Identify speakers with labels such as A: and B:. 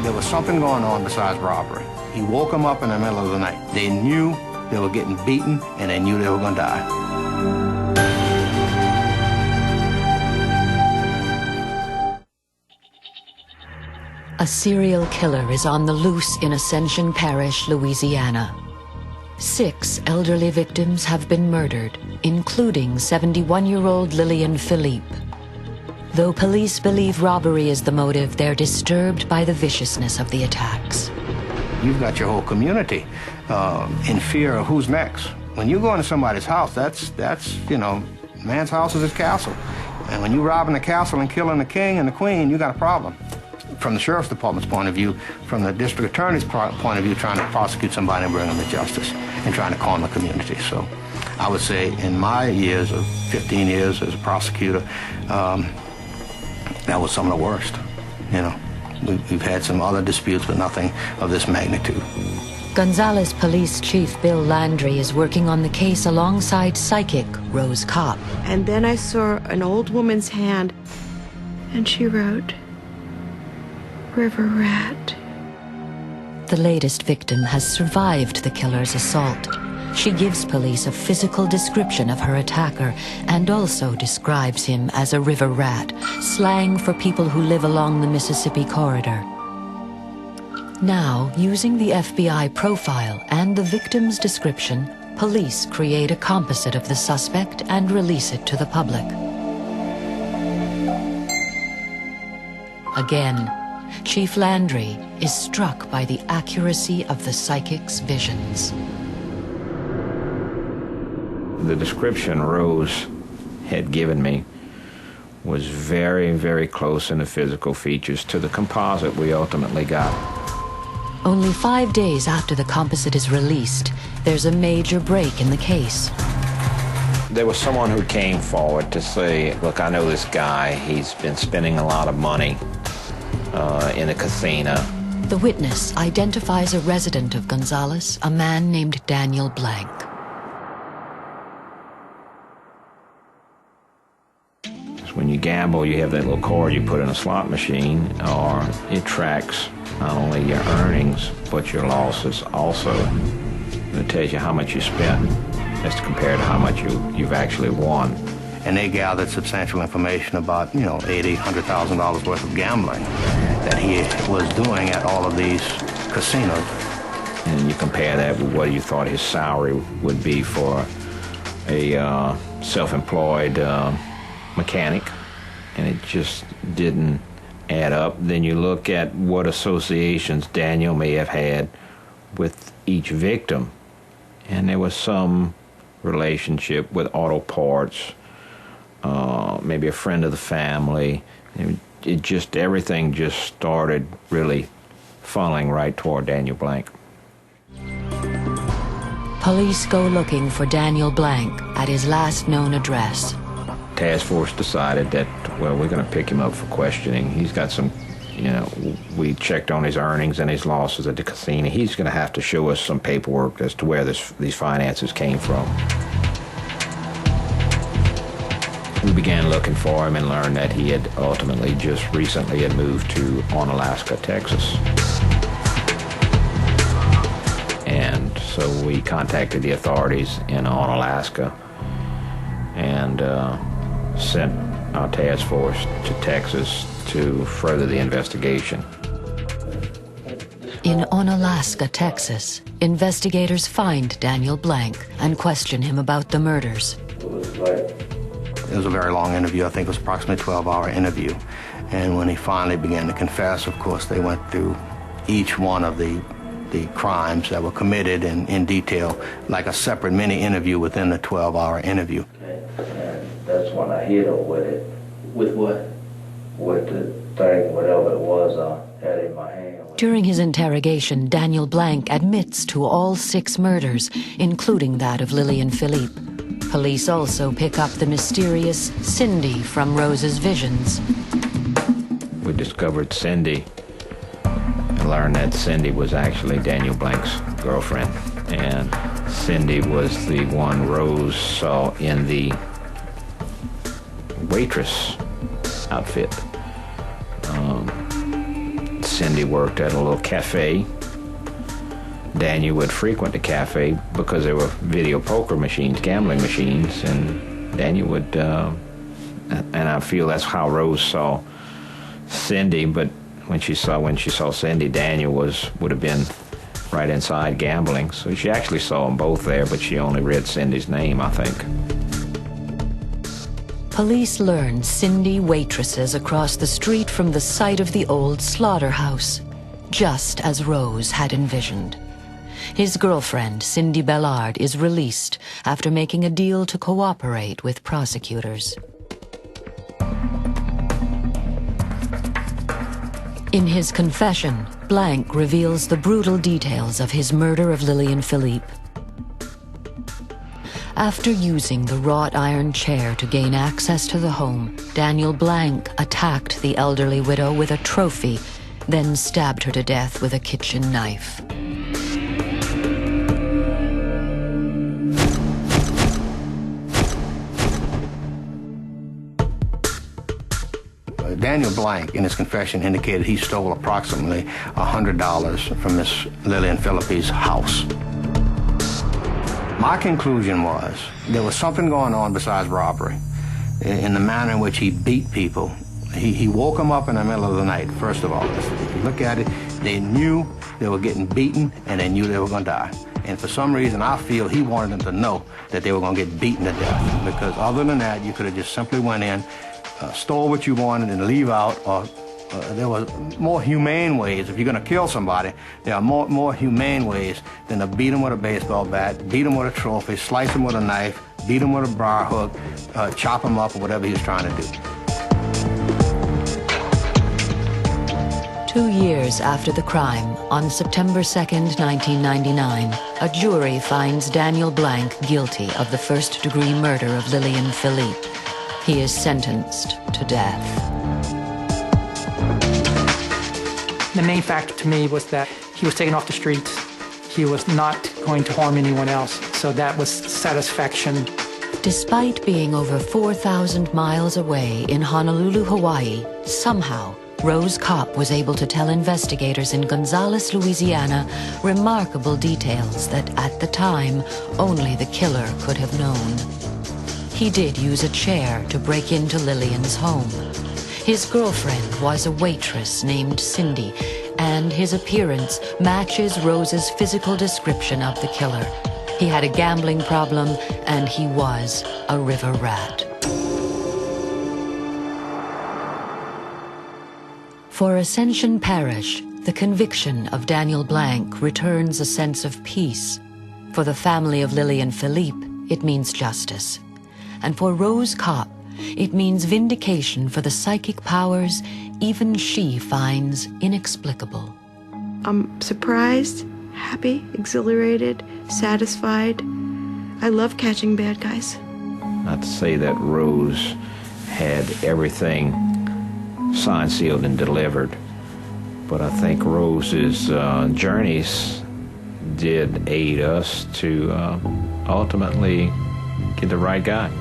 A: there was something going on besides robbery. He woke them up in the middle of the night. They knew they were getting beaten, and they knew they were going to die.
B: A serial killer is on the loose in Ascension Parish, Louisiana. 6 elderly victims have been murdered, including 71-year-old Lillian Philippe. Though police believe robbery is the motive, they're disturbed by the viciousness of the attacks.
A: You've got your whole community in fear of who's next. When you go into somebody's house, that's man's house is his castle. And when you're robbing the castle and killing the king and the queen, you got a problem. From the sheriff's department's point of view, from the district attorney's point of view, trying to prosecute somebody and bring them to justice and trying to calm the community. So I would say in my years of 15 years as a prosecutor, that was some of the worst. We've had some other disputes, but nothing of this magnitude.
B: Gonzales Police Chief Bill Landry is working on the case alongside psychic Rose Kopp.
C: And then I saw an old woman's hand, and she wrote, "River Rat."
B: The latest victim has survived the killer's assault. She gives police a physical description of her attacker and also describes him as a river rat, slang for people who live along the Mississippi corridor. Now, using the FBI profile and the victim's description, police create a composite of the suspect and release it to the public. Again, Chief Landry is struck by the accuracy of the psychic's visions.
D: The description Rose had given me was very, very close in the physical features to the composite we ultimately got.
B: Only 5 days after the composite is released, there's a major break in the case.
D: There was someone who came forward to say, look, I know this guy. He's been spending a lot of money in a casino.
B: The witness identifies a resident of Gonzales, a man named Daniel Blank.
D: When you gamble, you have that little cord you put in a slot machine, or it tracks not only your earnings, but your losses also. It tells you how much you spent as compared to how much you've actually won.
A: And they gathered substantial information about, $80,000, $100,000 worth of gambling that he was doing at all of these casinos.
D: And you compare that with what you thought his salary would be for a self-employed mechanic, and it just didn't add up. Then you look at what associations Daniel may have had with each victim, and there was some relationship with auto parts, maybe a friend of the family. Everything just started really funneling right toward Daniel Blank.
B: Police go looking for Daniel Blank at his last known address.
D: Task force decided that, well, we're going to pick him up for questioning. He's got some, we checked on his earnings and his losses at the casino. He's going to have to show us some paperwork as to where these finances came from. We began looking for him and learned that he had ultimately just recently had moved to Onalaska, Texas. And so we contacted the authorities in Onalaska and sent our task force to Texas to further the investigation.
B: In Onalaska, Texas, investigators find Daniel Blank and question him about the murders.
A: It was a very long interview. I think it was approximately a 12-hour interview. And when he finally began to confess, of course, they went through each one of the crimes that were committed in detail, like a separate mini interview within the 12-hour interview.
E: And that's when I hit her with it.
F: With what?
E: With the thing, whatever it was I had in my hand.
B: During his interrogation, Daniel Blank admits to all 6 murders, including that of Lillian Philippe. Police also pick up the mysterious Cindy from Rose's visions.
D: We discovered Cindy and learned that Cindy was actually Daniel Blank's girlfriend. And Cindy was the one Rose saw in the waitress outfit. Cindy worked at a little cafe. Daniel would frequent the cafe because there were video poker machines, gambling machines, and Daniel would, and I feel that's how Rose saw Cindy, but when she saw Cindy, Daniel would have been right inside gambling. So she actually saw them both there, but she only read Cindy's name, I think.
B: Police learned Cindy waitresses across the street from the site of the old slaughterhouse, just as Rose had envisioned. His girlfriend, Cindy Bellard, is released after making a deal to cooperate with prosecutors. In his confession, Blank reveals the brutal details of his murder of Lillian Philippe. After using the wrought iron chair to gain access to the home, Daniel Blank attacked the elderly widow with a trophy, then stabbed her to death with a kitchen knife.
A: Daniel Blank, in his confession, indicated he stole approximately $100 from Miss Lillian Philippe's house. My conclusion was there was something going on besides robbery in the manner in which he beat people. He woke them up in the middle of the night, first of all. If you look at it, they knew they were getting beaten and they knew they were going to die. And for some reason, I feel he wanted them to know that they were going to get beaten to death, because other than that, you could have just simply went in, stole what you wanted and leave out, or there were more humane ways. If you're going to kill somebody, there are more humane ways than to beat them with a baseball bat, beat them with a trophy, slice them with a knife, beat them with a briar hook, chop them up, or whatever he was trying to do.
B: 2 years after the crime, on September 2nd, 1999, a jury finds Daniel Blank guilty of the first-degree murder of Lillian Philippe. He is sentenced to death.
F: The main factor to me was that he was taken off the streets. He was not going to harm anyone else, so that was satisfaction.
B: Despite being over 4,000 miles away in Honolulu, Hawaii, somehow Rose Kopp was able to tell investigators in Gonzales, Louisiana, remarkable details that at the time only the killer could have known. He did use a chair to break into Lillian's home. His girlfriend was a waitress named Cindy, and his appearance matches Rose's physical description of the killer. He had a gambling problem, and he was a river rat. For Ascension Parish, the conviction of Daniel Blank returns a sense of peace. For the family of Lillian Philippe, it means justice. And for Rose Kopp, it means vindication for the psychic powers even she finds inexplicable.
C: I'm surprised, happy, exhilarated, satisfied. I love catching bad guys.
D: Not to say that Rose had everything signed, sealed, and delivered, but I think Rose's journeys did aid us to ultimately get the right guy.